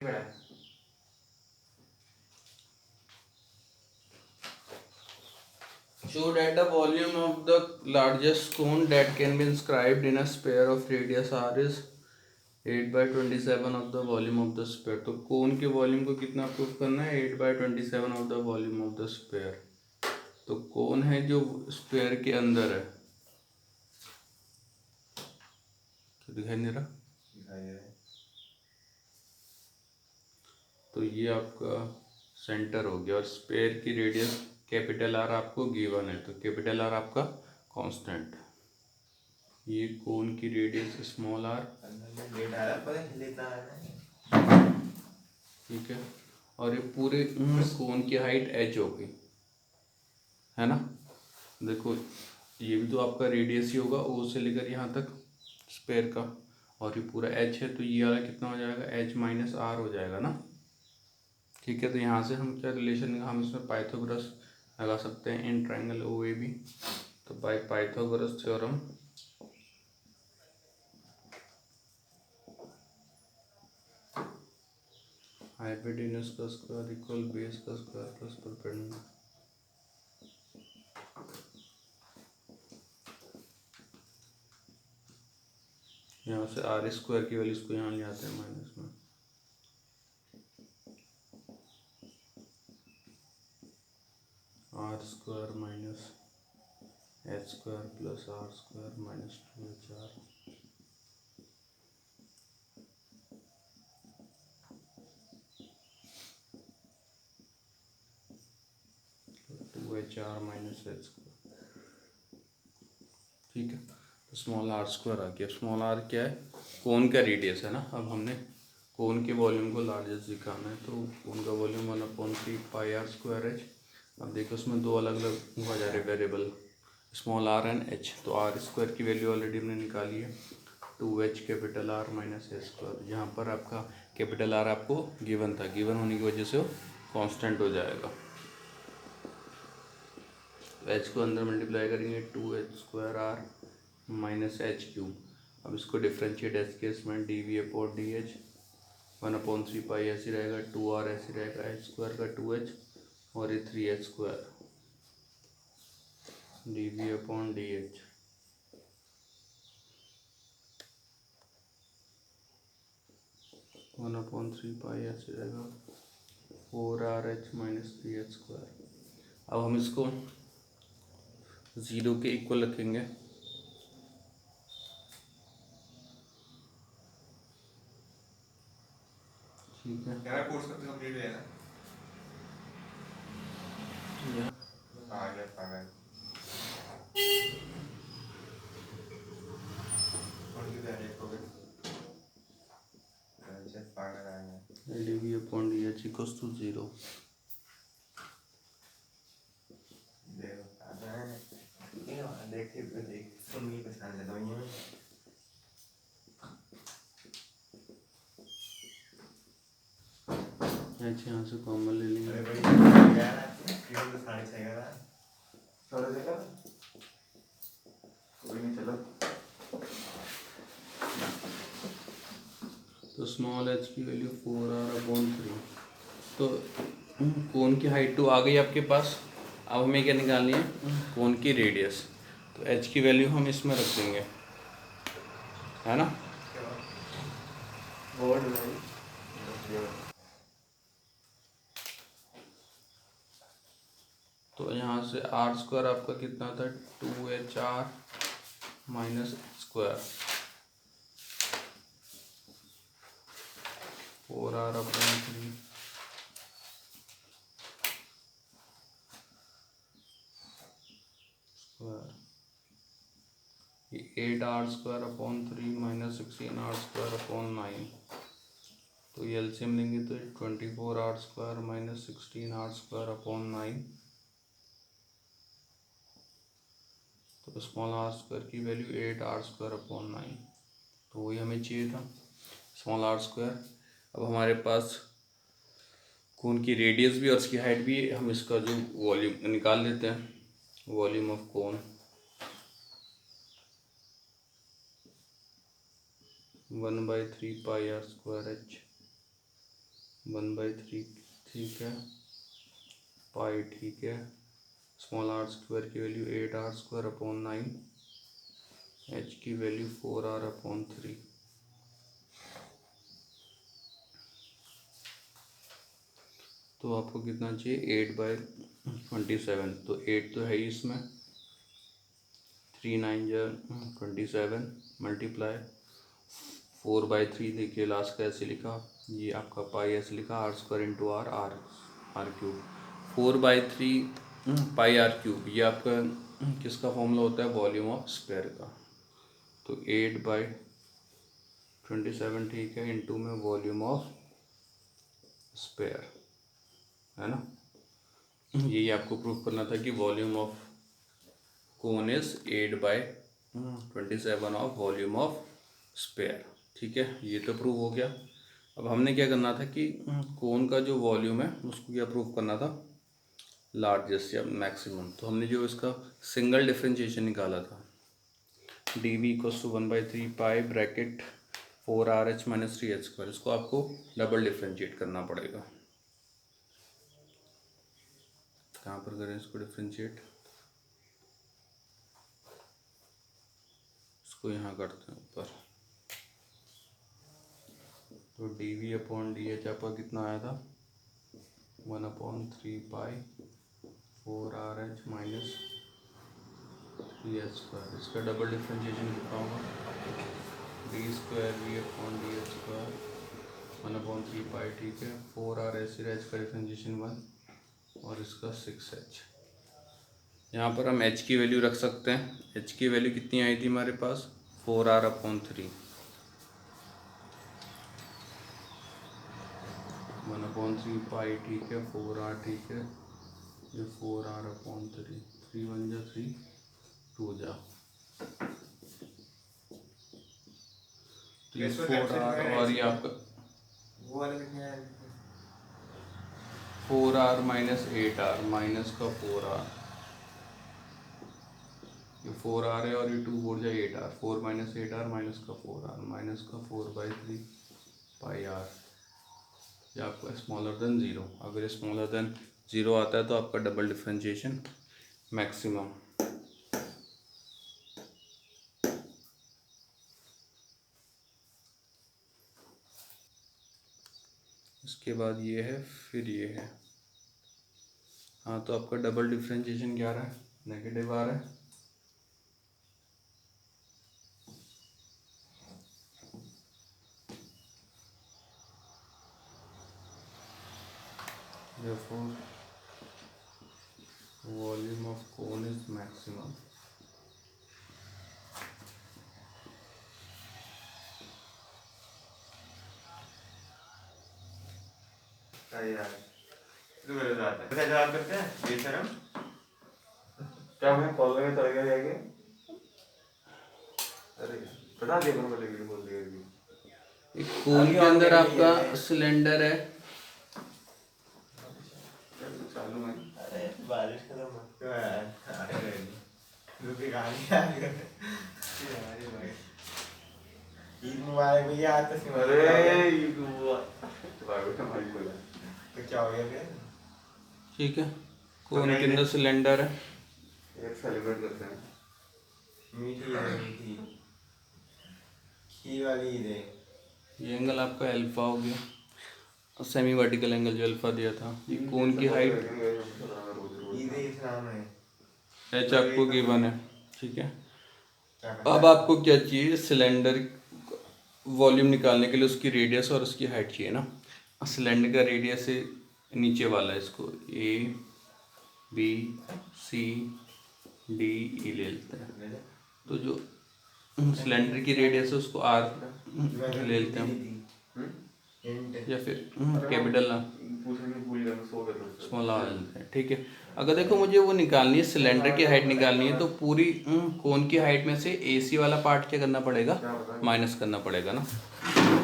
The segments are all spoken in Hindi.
Show that the volume of the largest cone that can be inscribed in a sphere of radius r is 8/27 of the volume of the sphere। तो कोन के वॉल्यूम को कितना प्रूफ करना है? 8/27 of the volume of the sphere. तो कोन है जो स्पेयर के अंदर है, तो दिखाई नहीं रहा, तो ये आपका सेंटर हो गया। और स्पेयर की रेडियस कैपिटल आर आपको गिवन है, तो कैपिटल आर आपका कांस्टेंट। ये कोन की रेडियस स्मॉल आर, ठीक है। और ये पूरे कोन की हाइट एच हो गई, है ना। देखो ये भी तो आपका रेडियस ही होगा, ओ से लेकर यहाँ तक स्पेयर का, और ये पूरा एच है, तो ये वाला कितना हो जाएगा? एच माइनस आर हो जाएगा ना, ठीक है। तो यहाँ से हम क्या रिलेशन, हम इसमें पाइथागोरस लगा सकते हैं in triangle O A B. तो बाय पाइथागोरस थ्योरम हाइपोटेन्यूज का स्क्वायर इक्वल बेस का स्क्वायर प्लस परपेंडिकुलर। यहाँ से आर स्क्वायर की वैल्यूज को यहाँ ले आते हैं माइनस में, R square minus H square plus R square minus 2HR, 2HR minus H square, ठीक है। तो स्मॉल आर स्क्वायर आ गया। स्मॉल आर क्या है? कोन का रेडियस है ना। अब हमने कोन के वॉल्यूम को लार्जेस्ट दिखाना है, तो कोन का वॉल्यूम 1/3πr²h। अब देखो उसमें दो अलग अलग हो जा रहे variable, small R and H. तो आर स्क्वायर की वैल्यू ऑलरेडी हमने निकाली है, 2h capital R minus H square. यहाँ पर आपका कैपिटल आर आपको गिवन था, गिवन होने की वजह से वो कांस्टेंट हो जाएगा। तो एच को अंदर मल्टीप्लाई करेंगे, 2h² are minus H cube. अब इसको डिफ्रेंशिएट एच के इसमें dv/dh 1/3π ऐसे रहेगा, 2r ऐसे रहेगा, एच स्क्वायर का 2h और ये 3h² dv/dh 1/3π ऐसे रहेगा, 4rh माइनस 3h²। अब हम इसको 0 के इक्वल रखेंगे, ठीक है। मेरा कोर्स कब कंप्लीट हो जाएगा? आ गया पागल। कौन की डायरेक्ट हो गई? अच्छा पागल आ गया। dv/dh equals to 0। देखो आता है, देख सुन ही पहचान लेता हूँ ये। एच यहाँ से कॉमन ले लेंगे। अरे भाई यार क्यों तो 6:30 का थोड़ा देखा कोई नहीं, चलो। तो स्मॉल एच की वैल्यू 4r/3। तो कोन की हाइट तो आ गई आपके पास। अब हमें क्या निकालनी है? कोन की रेडियस। तो एच की वैल्यू हम इसमें रख देंगे, है ना। बोर्ड भाई तो यहाँ से आर स्क्वायर आपका कितना था? 2HR minus square 4r/3 square, ये 8r² माइनस 16r² 9। तो ये एलसीएम लेंगे तो 24r² माइनस 16r²/9। तो स्मॉल आर स्क्वायर की वैल्यू 8r²/9। तो वही हमें चाहिए था, स्मॉल आर स्क्वायर। अब हमारे पास कोन की रेडियस भी और उसकी हाइट भी, हम इसका जो वॉल्यूम निकाल लेते हैं, वॉल्यूम ऑफ कोन 1/3πr²h 1/3 ठीक है, पाई ठीक है, स्मॉल आर स्क्वायर की वैल्यू 8r² / 9, एच की वैल्यू 4r/3। तो आपको कितना चाहिए 8/27, तो 8 तो है ही इसमें, 3 9 27 मल्टीप्लाई 4/3, देखिए लास्ट का ऐसे लिखा, ये आपका पाई ऐसे लिखा r² × r³ 4/3 पाई r³, ये आपका किसका फॉर्मूला होता है, वॉल्यूम ऑफ स्फीयर का। तो 8/27 ठीक है, इनटू में वॉल्यूम ऑफ स्फीयर है ना। यही आपको प्रूफ करना था कि volume of cone is 8/27 of volume of sphere. ठीक है, ये तो प्रूव हो गया। अब हमने क्या करना था कि कोन का जो वॉल्यूम है उसको क्या प्रूफ करना था, लार्जेस्ट या मैक्सिमम। तो हमने जो इसका सिंगल डिफरेंशिएशन निकाला था, dv = 1/3 पाई ब्रैकेट 4rh - 3h², इसको आपको डबल डिफरेंशिएट करना पड़ेगा। कहाँ पर करें इसको डिफरेंशिएट, इसको यहाँ करते हैं ऊपर। तो dv/dh आपका कितना आया था, 1/3 पाई 4rh - 3h²। इसका डबल डिफरेंशिएशन कितना होगा, d²v/dh² 1/3 पाई ठीक है, 4r ऐसे रह, इसका डिफरेंशिएशन 1 और इसका 6h। यहाँ पर हम h की वैल्यू रख सकते हैं। h की वैल्यू कितनी आई थी हमारे पास, 4r/3, 1/3 पाई ठीक है, 4r ठीक है, ये 4r/3, 3 1 जा 3 2 जा, तो ये 4r और ये आपका 4r - 8r माइनस का 4r, ये 4r है और ये 2 4 जा 8r, 4 - 8r माइनस का 4r माइनस का 4/3 पाई r। ये आपका स्मॉलर देन 0, अगर स्मॉलर देन 0 आता है तो आपका डबल डिफरेंशिएशन मैक्सिमम। इसके बाद ये है, फिर ये है। हाँ, तो आपका डबल डिफरेंशिएशन क्या आ रहा है, नेगेटिव आ रहा है। Therefore, volume of cone is maximum. यार तो मेरे साथ है, कैसे जवाब करते हैं बेशरम, क्या मैं कॉल में चला गया जाके, अरे बता दिया करो, बोल दिया एक कोन के अंदर आपका सिलेंडर है, चालू है। अरे बारिश खत्म मत क्यों यार, अरे रुके गाड़ी आ गई यार भाई, ईद मुबारक भैया। आज तक अरे ईद मुबारक हमारी बोला तो क्या हो गया फिर, ठीक है, कोन के अंदर सिलेंडर है, एक सेलिब्रेट करते हैं। मीठी है, मीठी खीर वाली ईद है। ये एंगल आपका अल्फा हो गया, सेमी वर्टिकल एंगल जो अल्फा दिया था। ये कोन की हाइट ईद इस्लाम है, एच आपको गिवन है, ठीक है। अब आपको क्या चाहिए, सिलेंडर वॉल्यूम निकालने के लिए उसकी रेडियस और उसकी हाइट चाहिए ना। सिलेंडर का रेडियस है नीचे वाला, इसको ए बी सी डी ई ले लेते हैं। तो जो सिलेंडर की रेडियस है उसको आर ले लेते हैं या फिर कैपिटल ना स्मॉल आर लेते हैं, ठीक है। अगर देखो मुझे वो निकालनी है, सिलेंडर की हाइट निकालनी है, तो पूरी कोन की हाइट में से AC वाला पार्ट क्या करना पड़ेगा, माइनस करना पड़ेगा ना।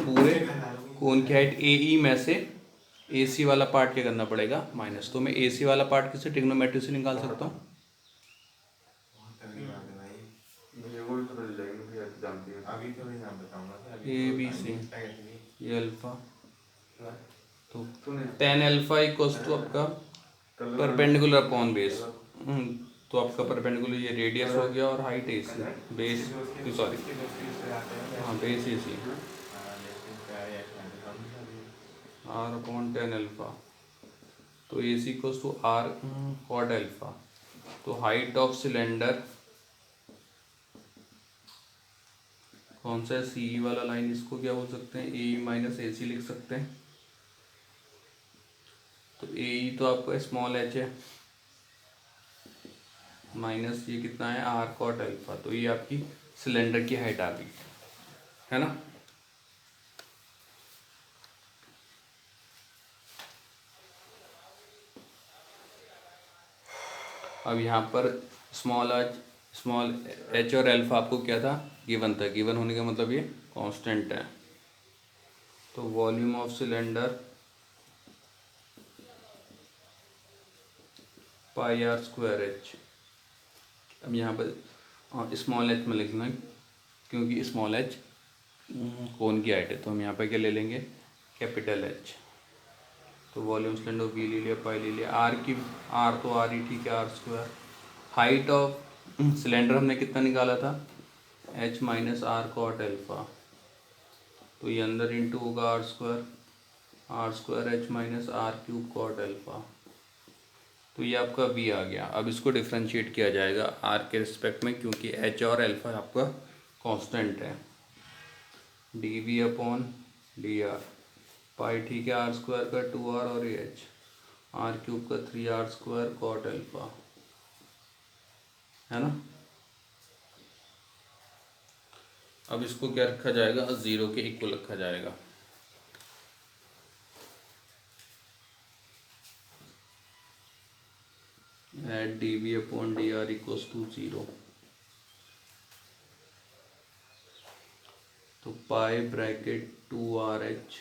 पूरे कोन की हाइट AE में से AC वाला पार्ट क्या करना पड़ेगा, माइनस। तो मैं AC वाला पार्ट किसी ट्रिग्नोमेट्री से निकाल सकता हूँ, ABC ये अल्फा, तो टेन अल्फा इक्वल्स टू आपका परपेंडिकुलर अपॉन बेस। तो आपका परपेंडिकुलर ये रेडियस हो गया और height A C, base sorry हाँ base A C R upon tan alpha. तो A C equals to R cot alpha. तो हाइट ऑफ सिलेंडर कौन सा है, सी वाला लाइन, इसको क्या बोल सकते हैं, ए माइनस ए सी लिख सकते हैं। तो ए तो आपका स्मॉल एच है माइनस ये कितना है आर कॉट अल्फा। तो ये आपकी सिलेंडर की हाइट आ गई है ना। अब यहाँ पर स्मॉल एच और अल्फा आपको क्या था, गिवन था। गिवन होने का मतलब ये कांस्टेंट है। तो volume of cylinder pi R square H. अब यहाँ पर स्मॉल एच में लिखना है क्योंकि स्मॉल एच कोन की हाइट है। तो हम यहाँ पर क्या ले लेंगे, कैपिटल एच। तो वॉल्यूम सिलेंडर वी ले लिया, पाई ले लिया, आर तो आर ही ठीक है, R square. Height of cylinder हमने कितना निकाला था, H minus R cot alpha. तो ये अंदर इंटू होगा R square H minus R cube cot alpha. तो ये आपका वी आ गया। अब इसको डिफ्रेंशिएट किया जाएगा आर के रिस्पेक्ट में क्योंकि एच और अल्फा आपका कांस्टेंट है। D V upon D R, pi ठीक है आर स्क्वायर का 2r और ये एच, आर क्यूब का 3r स्क्वायर कॉट अल्फा, है ना। अब इसको क्या रखा जाएगा, 0 के इक्वल रखा जाएगा। At D V upon D R equals to 0। तो pi bracket 2RH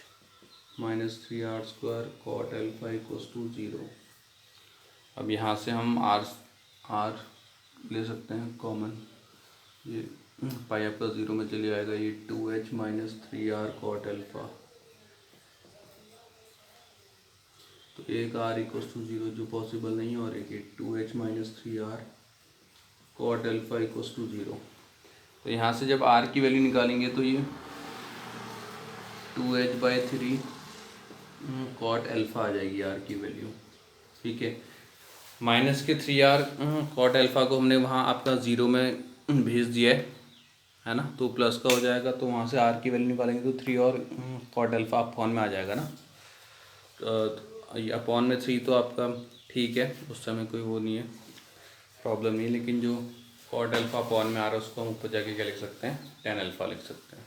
minus 3r square cot alpha equals to 0। अब यहाँ से हम आर ले सकते हैं कॉमन, ये पाई आपका 0 में चले आएगा, ये 2h minus 3r cot alpha. तो एक r इक्वल्स टू 0 जो पॉसिबल नहीं है, और एक 2h minus 3r cot alpha equals to 0। तो यहाँ से जब r की वैल्यू निकालेंगे तो ये 2h/3 कॉट अल्फा आ जाएगी r की वैल्यू, ठीक है। माइनस के 3r कॉट अल्फा को हमने वहाँ आपका 0 में भेज दिया है ना, तो प्लस का हो जाएगा। तो वहाँ से r की वैल्यू निकालेंगे तो 3 और कॉट अल्फा अपॉन में आ जाएगा ना। तो अपॉन में 3 तो आपका ठीक है, उस समय कोई वो नहीं है, प्रॉब्लम नहीं। लेकिन जो कॉट अल्फा अपॉन में आ रहा है उसको हम ऊपर जाके क्या लिख सकते हैं, टेन अल्फा लिख सकते हैं।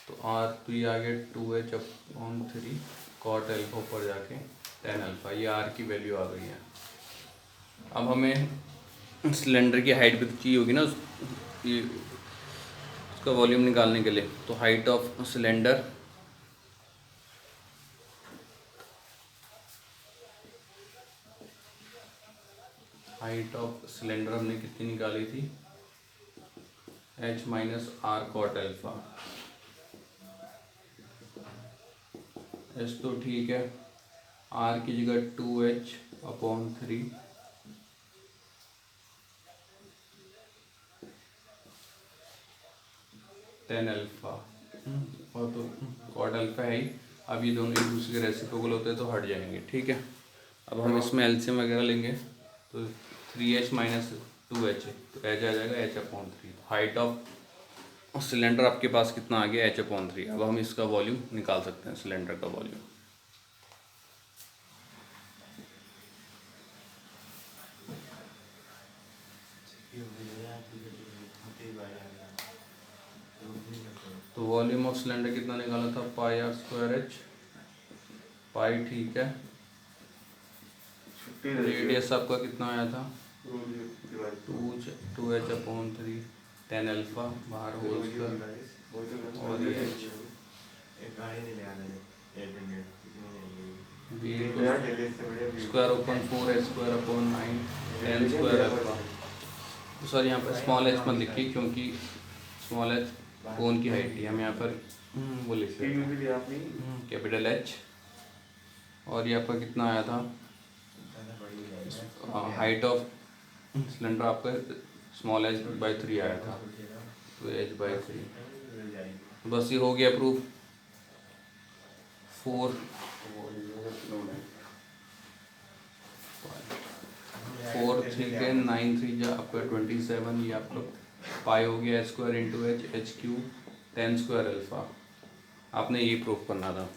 तो तो ये आ गया 2h अपॉन 3 कॉट अल्फा ऊपर जाके टेन अल्फा, ये r की वैल्यू आ गई है। अब हमें सिलेंडर की हाइट भी तो चाहिए होगी ना ये उसका वॉल्यूम निकालने के लिए। तो हाइट ऑफ सिलेंडर हमने कितनी निकाली थी, h minus R cot alpha. H तो ठीक है, r की जगह 2h अपॉन 3 टेन अल्फा, और तो कॉट अल्फा है ही। अब ये दोनों एक दूसरे के रेसिप्रोकल होते हैं तो हट जाएंगे, ठीक है। अब हम इसमें एलसीएम वगैरह लेंगे तो 3h माइनस 2h, तो h आ जाएगा h upon 3। Height of cylinder आपके पास कितना आ गया, h अपॉन 3। अब हम इसका वॉल्यूम निकाल सकते हैं, सिलेंडर का वॉल्यूम। तो वॉल्यूम ऑफ सिलेंडर कितना निकाला था, पाई आर स्क्वायर एच, पाई ठीक है, रेडियस आपका कितना आया था 2h अपॉन 3 टेन अल्फा बाहर होल स्क्वायर और ये H. Square open 4h square upon 9 ten square alpha. Sir यहाँ पर स्मॉल एच मत लिखिए क्योंकि स्मॉल एच कोन की हाइट है, हम यहाँ पर वो लिख रहे हैं कैपिटल एच। और ये आपका कितना आया था हाइट ऑफ सिलेंडर आपका स्मॉल एच बाई 3 आया था, तो एच बाई 3। बस ये हो गया प्रूफ। 4 3 के 9 3 जा आपका 27, ये आपका पाई हो गया square into H, H Q 10 square alpha. आपने ये प्रूफ करना था,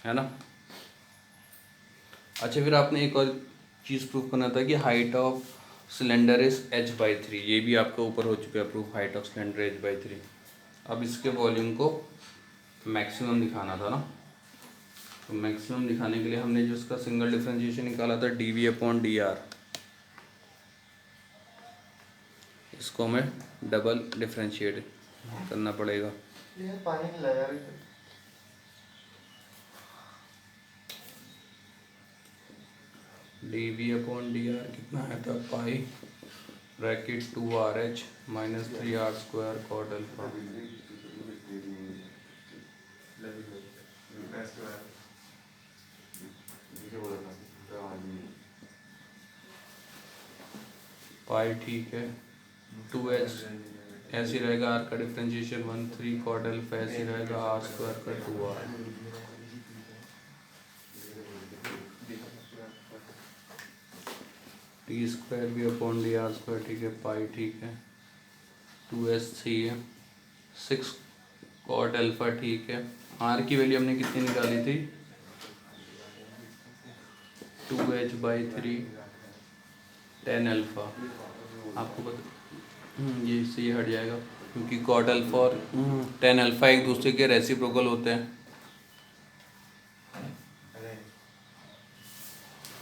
है ना। अच्छा, फिर आपने एक और चीज़ प्रूफ करना था कि height of cylinder is H by 3। ये भी आपका ऊपर हो चुका है proof, height of cylinder H by 3। अब इसके वॉल्यूम को मैक्सिमम दिखाना था ना, तो मैक्सिमम दिखाने के लिए हमने जो इसका सिंगल डिफरेंशिएशन निकाला था D V upon D R, इसको हमें डबल डिफरेंशिएट करना पड़ेगा। पानी खिला यार। D V upon D R कितना है था pi bracket 2 R H minus 3 R square cot alpha. Pi ठीक है, 2h ऐसे ही रहेगा, आर का डिफरेंशिएशन 1 3 कॉट अल्फा ऐसे ही रहेगा, आर स्क्वायर का 2r। टी स्क्वायर भी अपॉन डी आर स्क्वायर ठीक है, पाई ठीक है, 2h सही है, 6 कॉट अल्फा ठीक है। आर की वैल्यू हमने कितनी निकाली थी 2h बाई 3 10 अल्फा। आपको पता ये इससे ये हट जाएगा क्योंकि कॉट अल्फा और 10 अल्फा एक दूसरे के रेसिप्रोकल होते हैं।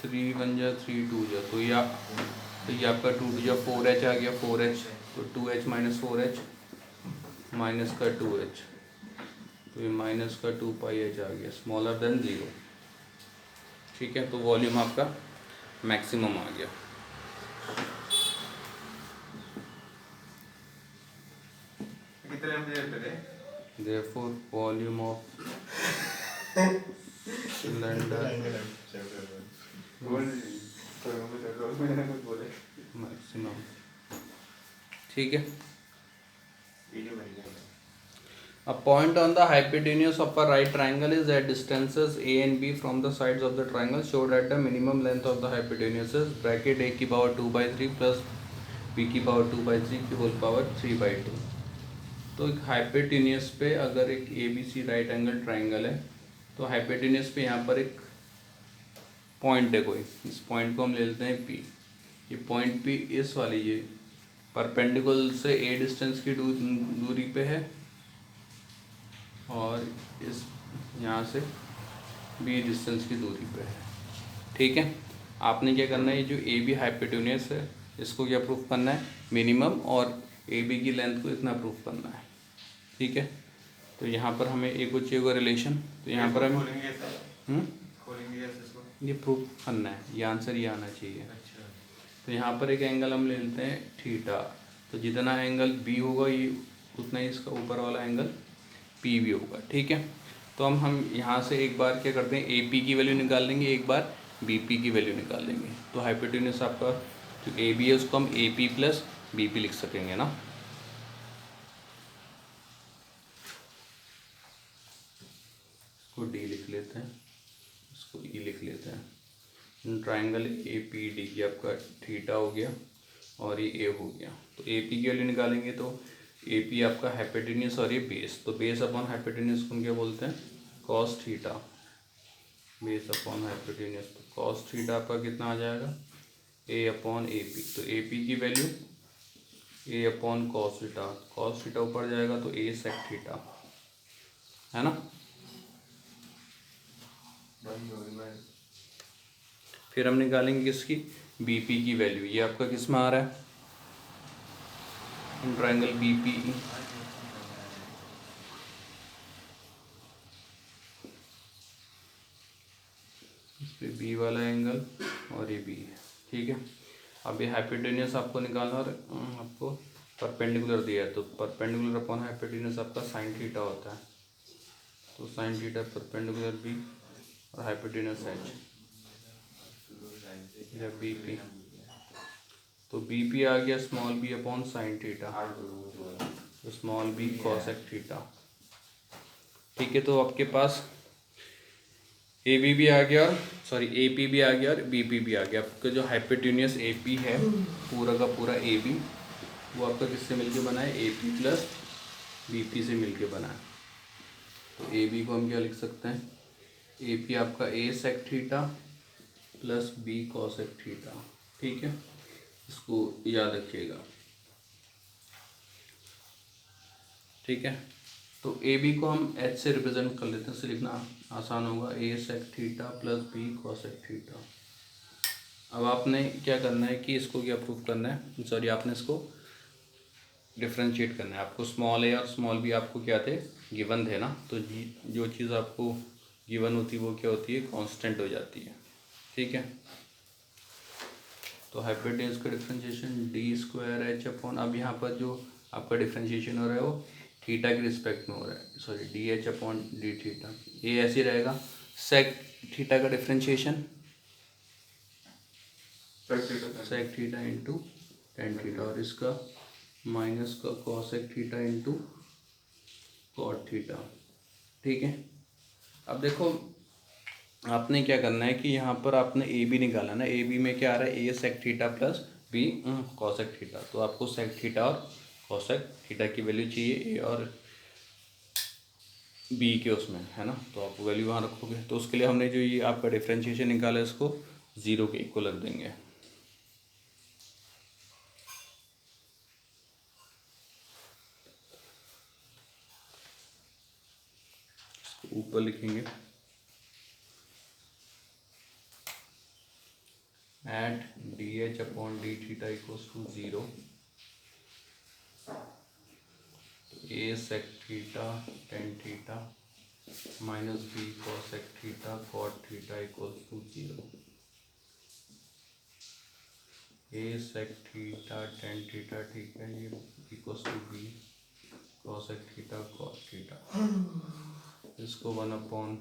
3 1 जा 3 2 जा, तो ये आपका 2 2 जा 4h आ गया, 4h तो 2h माइनस 4h माइनस का 2h, तो ये माइनस का 2 पाई h आ गया स्मॉलर देन 0। ठीक है, तो वॉल्यूम आपका मैक्सिमम आ गया। Therefore, volume of cylinder maximum। ठीक है। A point on the hypotenuse of a right triangle is at distances a and b from the sides of the triangle showed at the minimum length of the hypotenuse is bracket a की पावर 2 by 3 plus b की पावर 2 by 3 की होल पावर 3 by 2। तो एक हाइपोटेन्यूस पे अगर एक A B C right angle triangle है तो हाइपोटेन्यूस पे यहाँ पर एक पॉइंट है कोई, इस पॉइंट को हम ले लेते हैं पी। ये पॉइंट पी इस वाली ये परपेंडिकुलर से ए डिस्टेंस की दूरी पे है और इस यहाँ से बी डिस्टेंस की दूरी पे है। ठीक है, आपने क्या करना है, ये जो ए बी हाइपोटेन्यूस है इसको क्या प्रूफ करना है मिनिमम, और ए बी की लेंथ को इतना प्रूफ करना है। ठीक है, तो यहाँ पर हमें एक को चाहिए रिलेशन, तो यहाँ पर हमें ये प्रूफ करना है, ये आंसर ये आना चाहिए। अच्छा। तो यहाँ पर एक एंगल हम ले लेते हैं थीटा, तो जितना एंगल बी होगा ये उतना ही इसका ऊपर वाला एंगल पी भी होगा। ठीक है, तो हम यहाँ से एक बार क्या करते हैं ए पी की वैल्यू निकाल लेंगे, एक बार बी पी की वैल्यू निकाल लेंगे। तो हाइपोटेन्यूस आपका जो ए बी है उसको हम A P plus B P लिख सकेंगे ना। इसको डी लिख लेते हैं, इसको ई लिख लेते हैं। ट्राइंगल ए पी डी की आपका थीटा हो गया और ये ए हो गया। तो ए पी की वैल्यू निकालेंगे तो ए पी आपका हाइपोटेन्यूस और ये बेस, तो बेस अपॉन हाइपोटेन्यूस को हम क्या बोलते हैं cos theta. Base upon hypotenuse, तो कॉस थीटा आपका कितना आ जाएगा ए अपॉन ए पी। तो ए पी की value A upon cos theta, cos theta ऊपर जाएगा तो ए सेक थीटा, है ना। फिर हम निकालेंगे किसकी बी पी की वैल्यू, ये आपका किस में आ रहा है ट्राइंगल बी पी ई। इस पे बी वाला एंगल और ये बी है। ठीक है, अब ये हाइपोटेन्यूस आपको निकालना और आपको परपेंडिकुलर दिया है, तो परपेंडिकुलर अपॉन हाइपोटेन्यूस आपका साइन थीटा होता है। तो साइन थीटा परपेंडिकुलर बी और हाइपोटेन्यूस एच या बी पी। तो बी पी आ गया small B upon sine theta, तो स्मॉल बी कॉसेक थीटा। ठीक है, तो आपके पास ए बी भी आ गया और सॉरी ए पी भी आ गया और बी पी भी आ गया। आपका जो हाइपोटेन्यूस ए पी है पूरा का पूरा ए बी, वो आपका किससे मिलके बना है, A P plus B P से मिलके बना है। तो ए बी को हम क्या लिख सकते हैं, ए पी आपका A sec theta plus B cosec theta. ठीक है, इसको याद रखिएगा। ठीक है, तो ए बी को हम एच से रिप्रेजेंट कर लेते हैं, इससे लिखना आसान होगा, A sec theta plus B cosec theta. अब आपने क्या करना है कि इसको क्या प्रूफ करना है, सॉरी आपने इसको डिफ्रेंशिएट करना है। आपको स्मॉल ए और स्मॉल बी आपको क्या थे, गिवन थे ना, तो जो चीज़ आपको गिवन होती है वो क्या होती है, कांस्टेंट हो जाती है। ठीक है, तो हाइपोटेन्यूस का differentiation D square H upon, अब यहाँ पर जो आपका डिफ्रेंशिएशन हो रहा है वो थीटा के रिस्पेक्ट में हो रहा है, sorry D H upon D theta, ये ऐसे ही रहेगा। सेक थीटा का differentiation sec theta into tan theta, और इसका माइनस का cosec theta into cot theta. ठीक है, अब देखो आपने क्या करना है कि यहाँ पर आपने ए बी निकाला ना, ए बी में क्या आ रहा है, A sec theta plus B cosec theta. तो आपको सेक थीटा और कॉसेक थीटा की वैल्यू चाहिए ए और बी के उसमें, है ना, तो आप वैल्यू वहाँ रखोगे। तो उसके लिए हमने जो ये आपका डिफ्रेंशिएशन निकाला है इसको ज़ीरो के इक्वल रख देंगे। ऊपर लिखेंगे at D H upon D theta equals to zero, A sec theta tan theta minus B cosec theta cot theta equals to zero. A sec theta tan theta, ठीक है, ये equals to B cosec theta cot theta, इसको वन अपॉन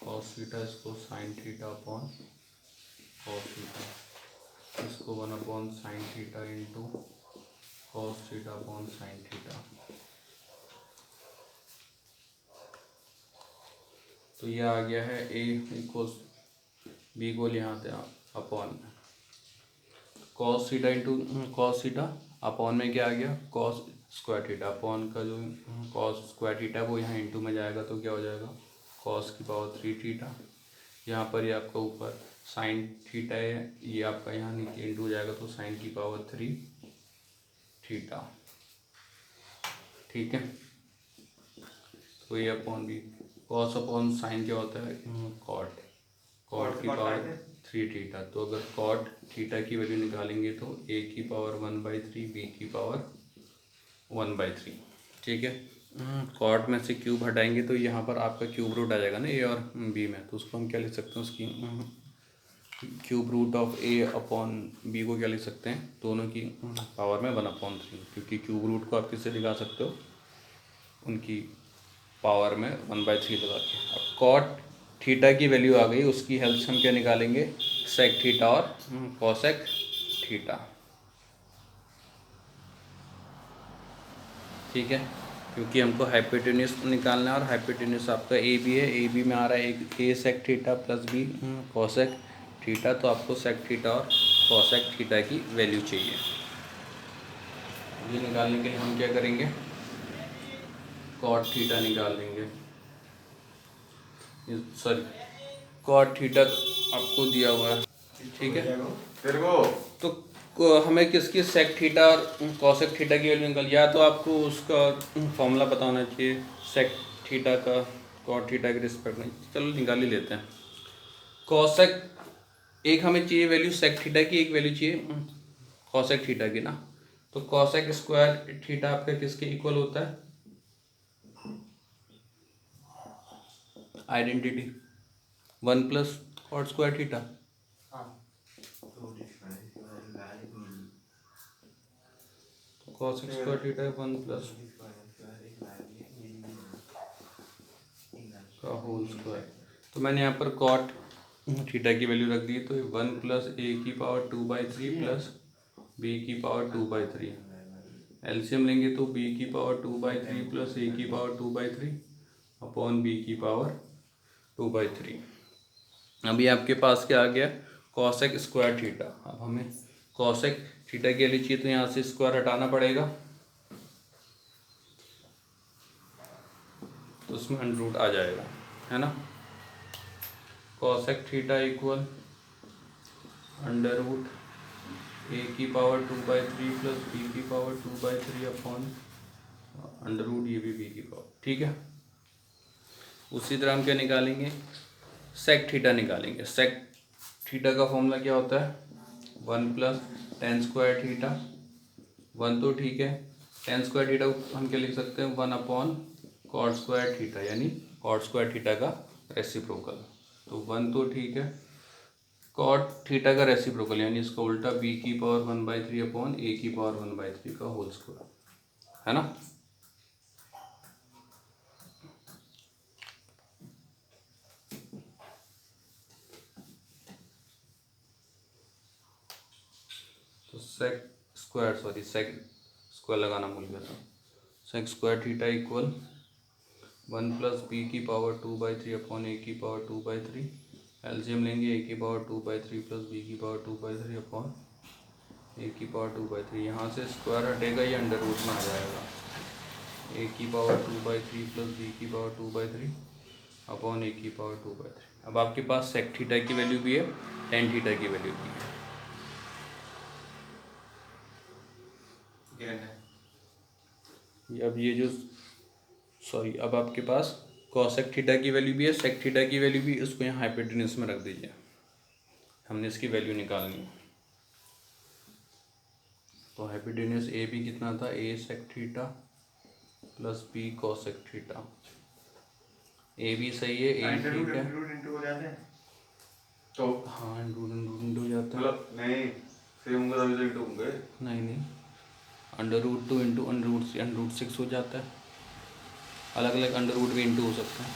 कॉस थीटा, इसको sine theta upon cos theta, इसको one upon sine theta into cos theta upon sine theta. तो ये आ गया है ए इक्वल्स बी को यहाँ से upon cos theta into cos theta, upon में क्या आ गया, कॉस स्क्वायर थीटा, अपॉन का जो कॉस स्क्वायर थीटा है वो यहाँ इंटू में जाएगा, तो क्या हो जाएगा, कॉस की पावर थ्री थीटा। यहाँ पर ये आपका ऊपर साइन थीटा है, ये आपका यहाँ नीचे इंटू जाएगा, तो साइन की पावर थ्री थीटा। ठीक है, तो ये upon B, cos upon sine क्या होता है, कॉट, कॉट की पावर थ्री थीटा। तो अगर कॉट थीटा की वैल्यू निकालेंगे तो ए की पावर 1/3, बी की पावर 1/3। ठीक है, कॉट में से क्यूब हटाएंगे तो यहाँ पर आपका क्यूब रूट आ जाएगा ना ए और बी में, तो उसको हम क्या लिख सकते हैं, उसकी cube root of A upon B को क्या लिख सकते हैं, दोनों की पावर में 1/3, क्योंकि क्यूब रूट को आप किससे दिखा सकते हो, उनकी पावर में 1/3 लगा के। अब कॉट थीटा की वैल्यू आ गई, उसकी हेल्प से हम क्या निकालेंगे, सेक थीटा और कॉसेक थीटा। ठीक है, क्योंकि हमको हाइपोटेन्यूस निकालना है और हाइपोटेन्यूस आपका ए बी है, ए बी में आ रहा है एक A sec theta plus B cosec theta, तो आपको सेक थीटा और कॉसेक थीटा की वैल्यू चाहिए। ये निकालने के लिए हम क्या करेंगे, कॉट थीटा निकाल लेंगे, सॉरी कॉट थीटा आपको दिया हुआ है। ठीक है, तेरे को तो हमें किसकी सेक थीटा और कॉसेक थीटा की वैल्यू निकाल, या तो आपको उसका फॉर्मूला पता होना चाहिए सेक थीटा का कॉट थीटा के रिस्पेक्ट में, चलो निकाल ही लेते हैं। कॉसेक एक हमें चाहिए वैल्यू सेक थीटा की, एक वैल्यू चाहिए कॉसेक थीटा की ना, तो कॉसेक स्क्वायर थीटा आपका किसके इक्वल होता है, identity 1 plus cot square theta. Cosec square theta 1 plus का होल स्क्वायर। तो मैंने यहाँ पर कॉट थीटा की वैल्यू रख दी, तो 1 प्लस ए की पावर 2/3 प्लस बी की पावर 2/3। एलसीएम लेंगे तो बी की पावर 2/3 प्लस ए की पावर 2/3 अपॉन बी की पावर 2/3। अभी आपके पास क्या आ गया, कॉसेक स्क्वायर थीटा। अब हमें कॉसेक थीटा की वैल्यू चाहिए, तो यहाँ से स्क्वायर हटाना पड़ेगा, तो उसमें अंडर रूट आ जाएगा, है ना। Cosec theta equal under root A की पावर 2/3 प्लस बी की पावर 2/3 अपॉन अंडर रूट ये भी बी की पावर, ठीक है। उसी तरह हम क्या निकालेंगे, सेक थीटा निकालेंगे। सेक थीटा का फॉर्मूला क्या होता है, 1 प्लस टेन स्क्वायर थीटा। 1 तो ठीक है, टेन स्क्वायर थीटा हम क्या लिख सकते हैं, 1 अपॉन कॉट स्क्वायर थीटा, यानी कॉट स्क्वायर थीटा का रेसिप्रोकल। तो 1 तो ठीक है, कॉट थीटा का रेसिप्रोकल यानी इसका उल्टा बी की पावर 1/3 अपॉन ए की पावर 1/3 का होल स्क्वायर, है ना। तो सेक स्क्वायर लगाना भूल गया था। Sec square theta equal 1 plus B की पावर 2/3 अपॉन ए की पावर 2/3। एलसीएम लेंगे, ए की पावर 2/3 प्लस बी की पावर 2/3 अपॉन ए की पावर 2/3। यहाँ से स्क्वायर हटेगा, ये अंडर रूट में आ जाएगा। ए की पावर 2/3 प्लस बी की पावर 2/3 अपॉन ए की पावर 2/3। अब आपके पास सेक थीटा की वैल्यू भी है, टेन थीटा की वैल्यू भी है। अब ये जो अब आपके पास कॉसेक थीटा की वैल्यू भी है, सेक थीटा की वैल्यू भी, इसको यहाँ हाइपोटेन्यूज में रख दीजिए, हमने इसकी वैल्यू निकालनी है। तो हाइपोटेन्यूज ए भी कितना था, A sec theta plus B cosec theta. A भी सही है, ए ठीक है, तो हाँ इंटू हो जाता है, मतलब नहीं सेम होंगे तभी तो इंटू होंगे। नहीं under root 2 into under root 6 हो जाता है। अलग अलग अंडर रूट भी इंटू हो सकते हैं।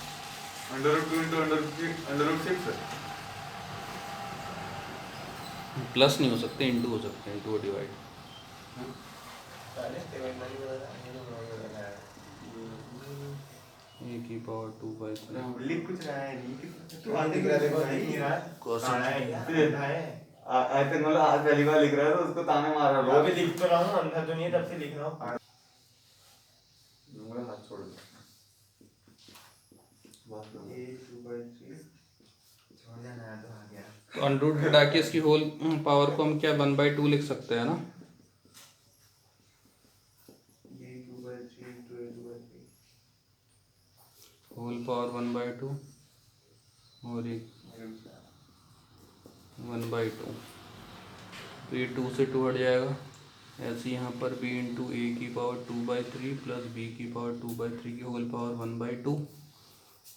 Under root 2 into under root 6 plus नहीं हो सकते, इंटू हो सकते हैं, इंटू डिवाइड। ए की पावर 2/3 लिख कुछ रहा है नहीं तो आगे गिरा देखो नहीं रहा ऐसे मतलब आज पहली बार लिख रहा है तो उसको ताने मार रहा अभी लिख तो रहा हूँ, अंधा तो नहीं है, तब से लिख रहा हूँ। मेरा हाथ छोड़ दो। छोड़ देना है, तो आ गया। तो अंडर रूट हटा के इसकी होल पावर को हम क्या 1/2 लिख सकते हैं ना। होल पावर 1/2 और एक 1/2, तो ये 2 से 2 हट जाएगा। ऐसे यहाँ पर b इंटू ए की पावर 2/3 प्लस बी की पावर 2/3 की होल पावर 1/2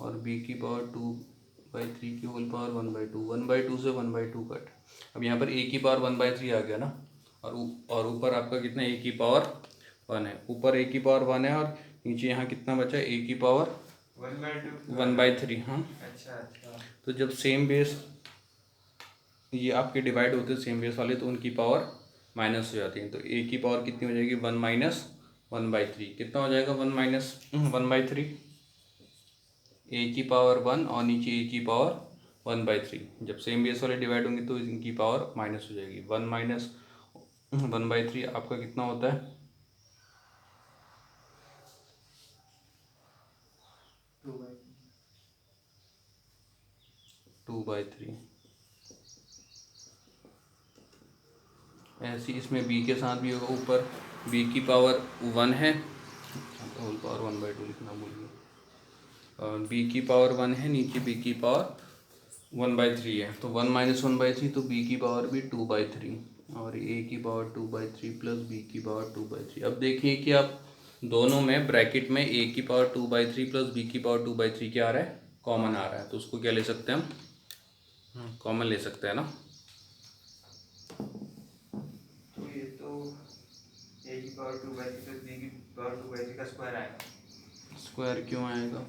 और b की पावर 2/3 की होल पावर 1/2। 1/2 से 1/2 कट। अब यहाँ पर a की पावर 1/3 आ गया ना, और ऊपर आपका कितना a की पावर 1 है, ऊपर a की पावर 1 है और नीचे यहाँ कितना बचा, a की पावर 1/3। हाँ अच्छा अच्छा। तो जब सेम बेस ये आपके डिवाइड होते हैं सेम बेस वाले, तो उनकी पावर माइनस हो जाती है। तो ए की पावर कितनी हो जाएगी, 1 माइनस 1/3। कितना हो जाएगा 1 माइनस 1/3, ए की पावर 1 और नीचे ए की पावर 1/3। जब सेम बेस वाले डिवाइड होंगे तो इनकी पावर माइनस हो जाएगी। 1 माइनस 1/3 आपका कितना होता है, 2/3। ऐसे इसमें b के साथ भी होगा, ऊपर b की पावर 1 है, होल पावर 1/2 लिखना भूल गया, और b की पावर 1 है, नीचे b की पावर 1/3 है, तो 1 माइनस 1/3, तो b की पावर भी 2/3 और a की पावर 2/3 प्लस b की पावर 2/3। अब देखिए कि आप दोनों में ब्रैकेट में a की पावर 2/3 प्लस b की पावर 2/3 क्या आ रहा है, कॉमन आ रहा है, तो उसको क्या ले सकते हैं हम, कॉमन ले सकते हैं ना। तो ये तो a की पावर 2/3 प्लस बी की पावर 2/3 का स्क्वायर आएगा। स्क्वायर क्यों आएगा?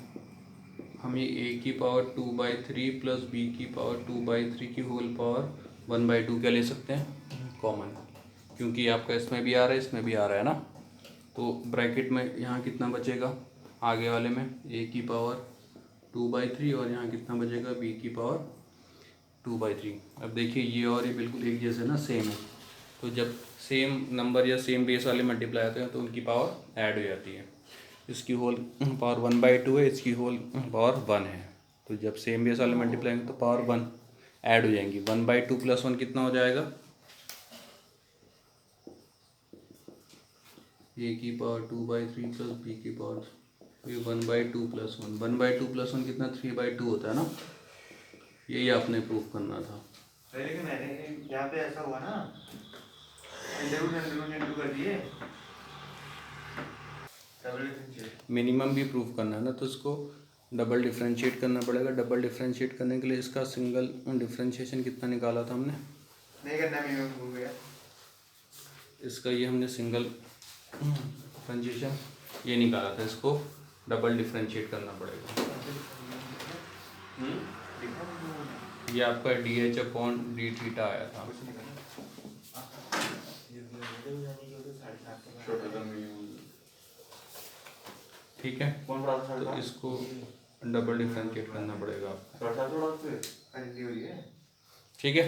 हम ये ए की पावर 2/3 प्लस बी की पावर 2/3 की होल पावर 1/2 क्या ले सकते हैं? कॉमन, क्योंकि आपका इसमें भी आ रहा है इसमें भी आ रहा है ना। तो ब्रैकेट में यहाँ कितना बचेगा आगे वाले में? ए की पावर 2/3 और यहाँ कितना बचेगा? बी की पावर 2/3। अब देखिए ये और ये बिल्कुल एक जैसे ना, सेम है। तो जब सेम नंबर या सेम बेस वाले मल्टीप्लाई होते हैं तो उनकी पावर ऐड हो जाती है। इसकी होल पावर 1/2 है, इसकी होल पावर 1 है। तो जब सेम बेस वाले मल्टीप्लाई होंगे तो पावर 1 ऐड हो जाएंगी। 1/2 + 1 कितना हो जाएगा? ए की पावर 2/3 प्लस बी की पावर 1/2 + 1। 1/2 + 1 कितना? 3/2 होता है ना। यही आपने प्रूफ करना था। लेकिन मैंने यहाँ पे ऐसा हुआ ना, इंटू कर दिए डबल डिफरेंशिएट। मिनिमम भी प्रूफ करना है ना, तो इसको डबल डिफरेंशिएट करना पड़ेगा। डबल डिफरेंशिएट करने के लिए इसका सिंगल डिफरेंशिएशन कितना निकाला था हमने? नहीं करना, मिनिमम भूल गया। इसका ये हमने सिंगल डिफरेंशिएशन ये निकाला था, इसको डबल डिफरेंशिएट करना पड़ेगा। ये आपका dh/dθ आया था। ठीक है, तो इसको डबल डिफरेंशिएट करना पड़ेगा आपको। ठीक है,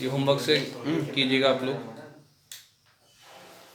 ये होमवर्क से कीजिएगा आप लोग।